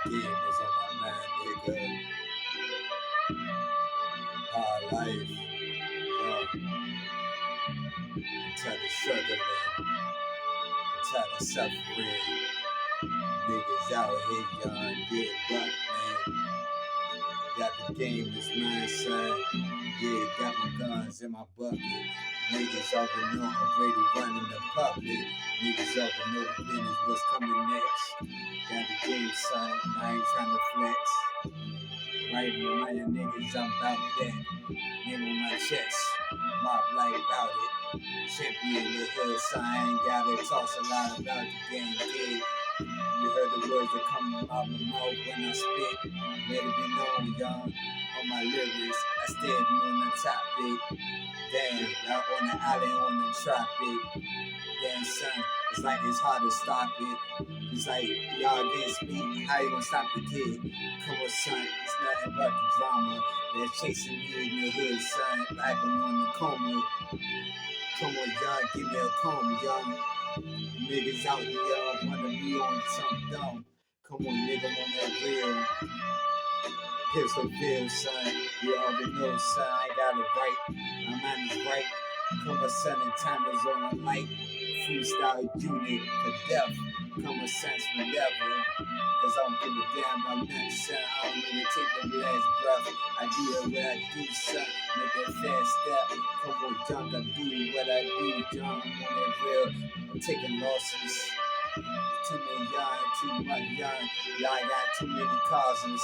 game is on my mind, nigga. Hard life, yo. I'm tired of struggling. I'm tired of suffering. Niggas out here, young, get buck, man. Got the game is mine, son. Yeah, got my guns in my bucket. Niggas already know I'm ready running the public. Niggas already know the business, what's coming next. Got the game, son. I ain't trying to flex. Right, remind your niggas I'm about that. Name on my chest, mob like about it. Champion in the hood, so I ain't gotta toss a lot about the game, kid. You heard the words that come out my mouth when I spit. Let it be known, young, on my lyrics, I stand on the topic. Damn, y'all on the island on the tropic. Damn, son, it's like it's hard to stop it. It's like y'all against me, how you gonna stop the kid? Come on, son, it's nothing but the drama that's chasing me in the hood, son. Like I'm on the coma. Come on, y'all, give me a comb, young. Niggas out here wanna be on some dumb. Come on, nigga, I'm on that real. Pistol feel, son. You already know, son. I got it right. My mind is right. Come on, son, and time is on the light. Freestyle unit for death. Come on, sense whatever. Cause I don't give a damn about nothing, son. I don't even take the last breath. I do what I do, son. Make that fast step. Come on, junk, I do what I do, junk. I'm on that real. I'm taking losses. Too many young, too much young. Y'all got too many causes.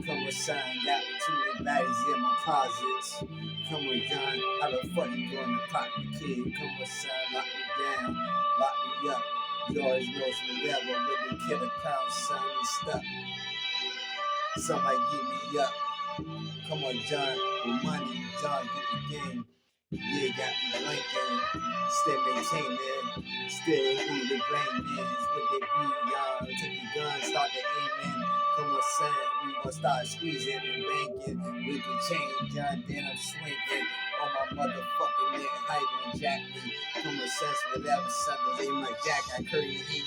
Come on, son, got too many baddies in my closets. Come on, John, how the fuck you gonna pop the kid? Come on, son, lock me down, lock me up. You always know it's whatever when they kill a clown, son, he's stuck. Somebody get me up. Come on, John, with money, John, get the game. Yeah, got me blanking, still maintaining, still who the blame is. What they be, y'all, take your gun, start the aiming. Come on, son, we gon' start squeezing and banking. We can change, y'all, then I'm swinging on my motherfucking neck. How you gon' jack me? Come on, sense, whatever, son, cause in my jack, I curry heat.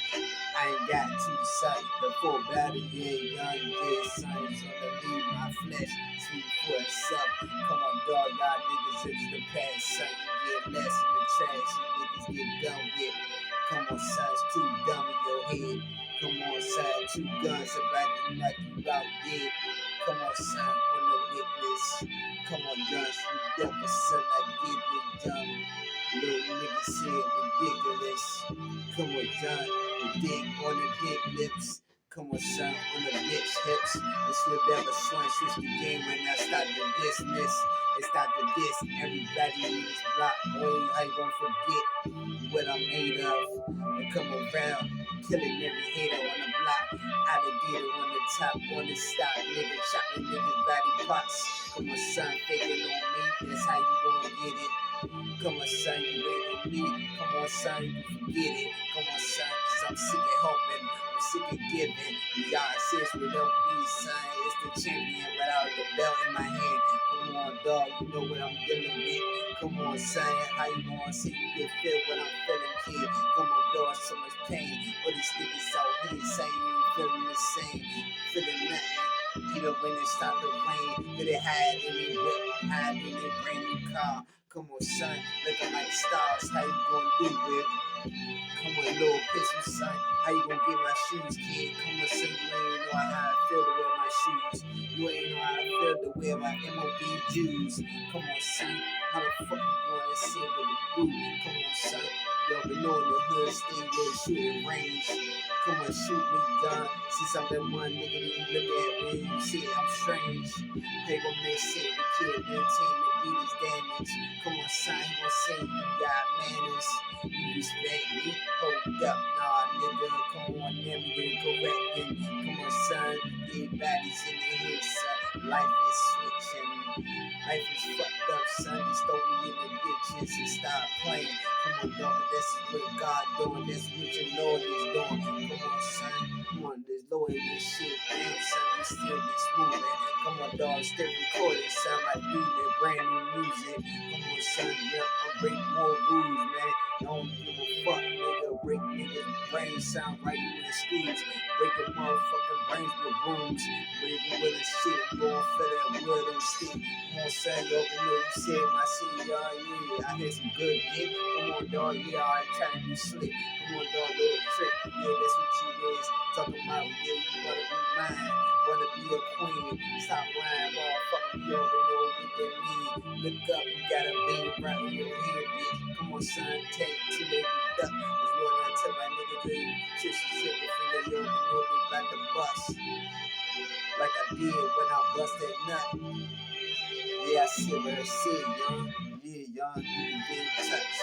I ain't got two, son, the full battle, yeah, young, yeah, son, it's gonna leave my flesh, speak for itself. Come on, dog, y'all niggas, it's the past, son, you get less in the trash, you niggas get done with. Come on, son, it's too dumb in your head. Come on, son, two guns about to knock you out dead. Come on, son, on the witness. Come on, John, you devil, son, I get it, dumb. Little nigga said ridiculous. Come on, John, the dick on the dick lips. Come on, son, on the bitch hips. It's whatever, son, switch the game when I start the business. It's not the diss, everybody in this block, boy, how you gonna forget what I'm made of? And come around, killing every hater on the block. Alligator on the top, on the stop, nigga, chopping niggas body parts. Come on, son, faking on me, that's how you gonna get it. Come on, son, you wait on me. Come on, son, you forget it. Come on, son, cause I'm sick of helping. I'm sick of giving. Y'all serious without me, son. It's the champion without the belt in my hand. Come on, dog, you know what I'm dealing with. Come on, son, how you gonna see you can feel what I'm feeling, kid? Come on, dog, so much pain. All these niggas out here saying you ain't feeling the same. Feeling nothing. Even when it start to rain, but it hide in it whip, hide in it brand new car. Come on, son, looking like stars, how you gonna do it? Come on, little pistol, son, how you gonna get my shoes, kid? Come on, son, you ain't know how I feel to wear my shoes. You ain't know how I feel to wear my MOB Jews. Come on, son, how the fuck you gonna see with the boot? Come on, son, you already know in the hood, stay with shooting range. Come on, shoot me, John. See something one nigga that you look at when you see I'm strange. They gon' make shit the kid maintain the beat is damage. Come on, son, he gon' say you got manners. You respect me? Hold up, nah, nigga. Come on, never get correcting. Come on, son, dead bodies in the head, son. Life is switching. Life is fucked up, son. They stole me in the ditches and stop playing. Come on, dog, this is what God doing. That's what your Lord is doing. Come on, son. Come on, this Lord this shit. Damn, son, we still be moving. Come on, dog, still recording, sound like you, man, brand new music. Come on, son, yeah, I'm breaking more rules, man. I don't give a fuck, nigga. Break niggas' brains sound right, you in schools. Breaking motherfucking brains with brooms. Breaking with a shit, you gon' feel that wood on stick. Come on, son, yo, you know you said my city, yeah. I had some good dick. Come on, dog, yeah, I ain't trying to be slick. Come on, dog, little trick, yeah, that's what you is. Talking about, yeah, you wanna be mine, wanna be a queen. Stop lying, motherfucker, you already know what that mean. Look up, you got a baby right in your head, bitch. Come on, son, take too late to duck. Cause when I tell my niggas to kiss the trigger finger, you already know they about to bust. Like I did when I bust that nut. Yeah, I see what I said, young. Yeah, young, you can get in touch.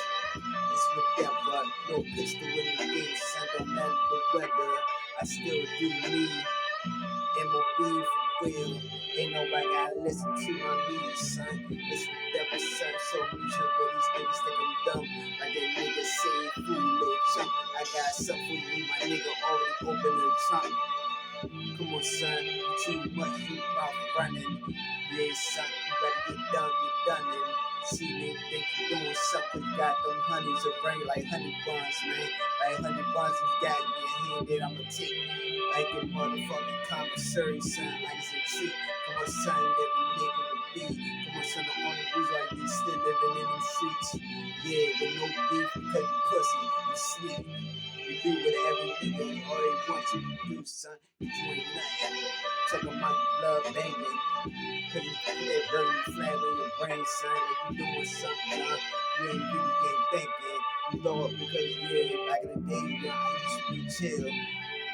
It's whatever, no pistol in the game, son, don't matter the weather. I still do me, MOB for real. Ain't nobody gotta listen to my music, son. It's whatever, son, so music where these niggas think I'm dumb. Like that nigga say, fool, little chump. I got something for you, my nigga already opened the trunk. Come on, son, you too much, you mouth running. Yeah, son, you better get done it. See, they think you doing something, you got them honeys around like honey buns, man. Like honey buns, you got in your hand that I'ma take. Like a motherfucking commissary, son, like it's a treat. Come on, son, that we making the beat. Come on, son, the only reason why you still living in them streets. Yeah, with no beef, because you pussy, you sweet. You do whatever nigga all they want you to do, son. You ain't nothing. Talking about your blood banging. Put that burning flag on your brain, son. Like you doing something, huh? You ain't thinking. You thought because, yeah, back in the day, I used to be chill.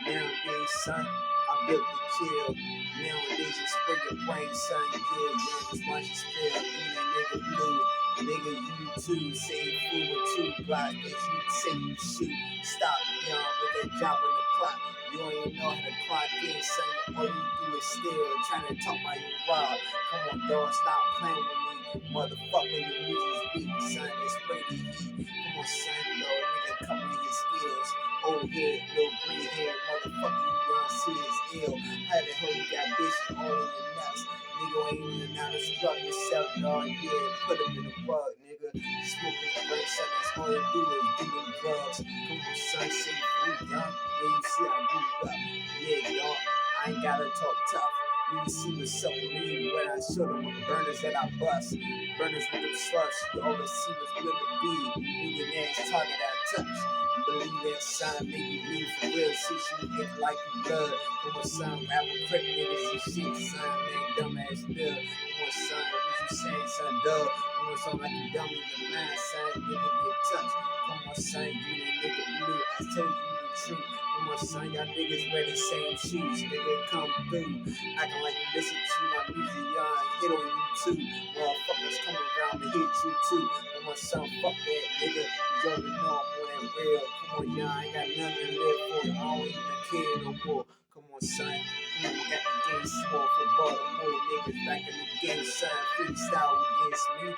Nowadays, son, I built the kill. Nowadays, you spray your brain, son. Yeah, young, just watch you spill. You that nigga blue. Nigga, you too. Say fool with 2 blocks that you say you shoot. Stop, young, with that drop on the clock. You don't even know how to clock in, son. All you do is still trying to talk about you wild. Come on, dog, stop playing with me. Motherfucker, your music's weak, son. They spray the heat. Come on, son, dog, nigga, come with your skills. Old head, little green hair, motherfucker, you young, see is ill. How the hell you got bitches all in your nuts? Nigga ain't even now to scrub yourself, dog. Yeah, put them in the rug, nigga. Smoke this brain, son, that's all you do is do them drugs. Come on, son, say you young. Yeah, you see I grew up. Yeah, dog, I ain't gotta talk tough. You see what's up with me when I show them the burners that I bust. Burners with them slugs, you always see what's good to be. Being your ass target I touch. Believe that sign, make you bleed for real. See you act like you blood. Come on, son, rap with crip niggas and shit, son, man, dumbass duh. Come on, son, what you saying, son, duh. Come on, son, like you dumb in your mind, son, nigga get touched. Come on, son, you that nigga blue. I told you the truth. Come on, son, y'all niggas wear the same shoes, nigga, come through. Acting like you listen to my music, y'all hit on you too. Motherfuckers coming around to hit you too. Come on, son, fuck that, nigga. You already know I'm on that real. Come on, y'all, I ain't got nothing to live for. I don't even care no more. Come on, son. Come on, we got the game small for Baltimore niggas back in the game, son. Freestyle against me.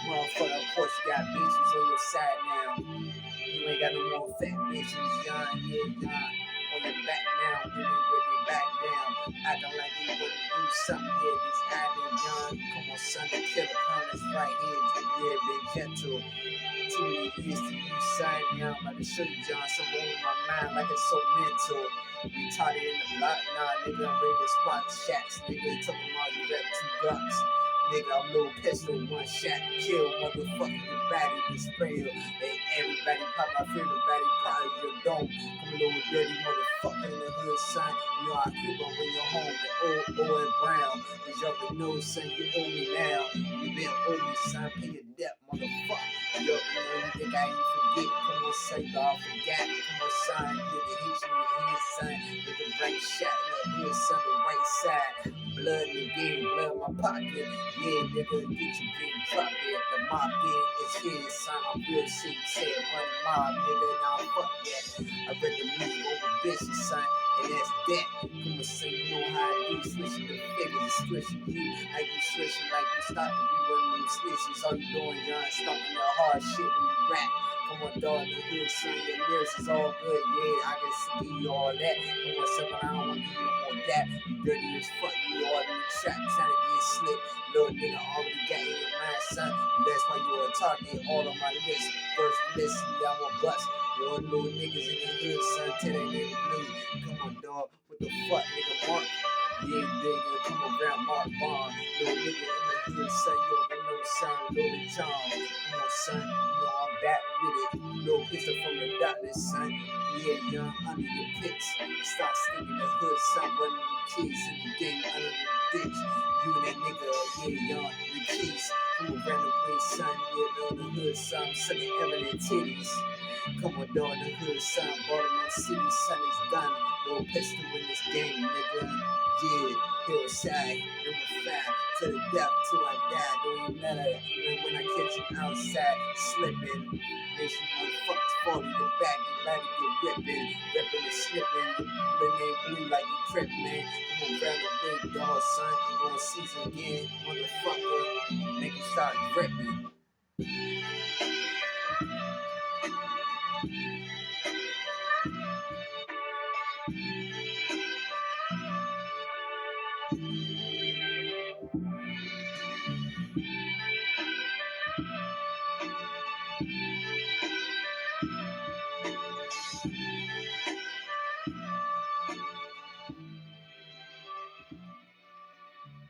Motherfucker, of course you got bitches on your side now. You ain't got no more fat bitches, young, yeah, young. On your back now, women with their back down. Acting like they wanna do something, yeah, this acting young. Come on, son, the killer corners right here, yeah, been gentle. Too many years to you, son, yeah, I'm about to show you, John, something on my mind like it's so mental. Retarded in the block, nah, nigga, I'm ready to spot shots, nigga, talking about you rap 2 bucks. Nigga, I'm little pistol, 1 shot to kill, motherfucker, your body is frail. And everybody pop my favorite body, probably your dome. Come a little dirty motherfucker in the hood, son. You know I creep up when you're home, and old and brown. Cause you already know, son, you owe me now. You been owe me, son, pay your debt, motherfucker. You already know you think I ain't forget. Come on, son, y'all forgot. Come on, son, yeah, the hit you in your head, son. With the right shot in the hood, son, the right side. Blood in the game, blood in my pocket. Yeah, nigga, get your game dropped it. The mob game is here, son. I'm real shit. You said money mob, nigga. Now fuck that. I read the music over bitches, son. And that's that. Come on, son, you know how I do. Switching the figures, switching you. How you switching like you start to be one of them snitches. All you doing, John, stomping the hard shit when you rap. Come on, dog, the hood, son, your lyrics is all good, yeah, I can give you all that. Come on, son, but I don't want to give you no more that. You dirty as fuck, you all in the trap trying to get slick. Little nigga already got in your mind, son. That's why you a target all on my list. First list, y'all want bust. Your little niggas in the hood, son. Tell that nigga Blue. Come on, dog. What the fuck, nigga? Mark. Yeah, nigga. Come on, Grant Mark Bond. Little nigga in the hood, son. You already know, son. Little John. Come on, son. You know I'm back with it. Little pistol from the darkness, son. Yeah, young, under your pits. Stop sneaking the hood, son. One of them kids in the game under the ditch. You and that nigga, yeah, young, the keys. Come on, ran away, son. Yeah, know the hood, son. I'm sucking evident titties. Come on, dog, the hood, son. Baltimore City, son, is done. No pistol in this game, nigga. Yeah, hillside, number 5. To the death, till I die. Don't even matter, even when I catch you outside, slipping. Nation motherfuckers fall to your back, your body get ripping, ripping and slipping. The name Blue like you crip, man. Come on, round the way, dog, son. On season again, motherfucker. Make it start ripping.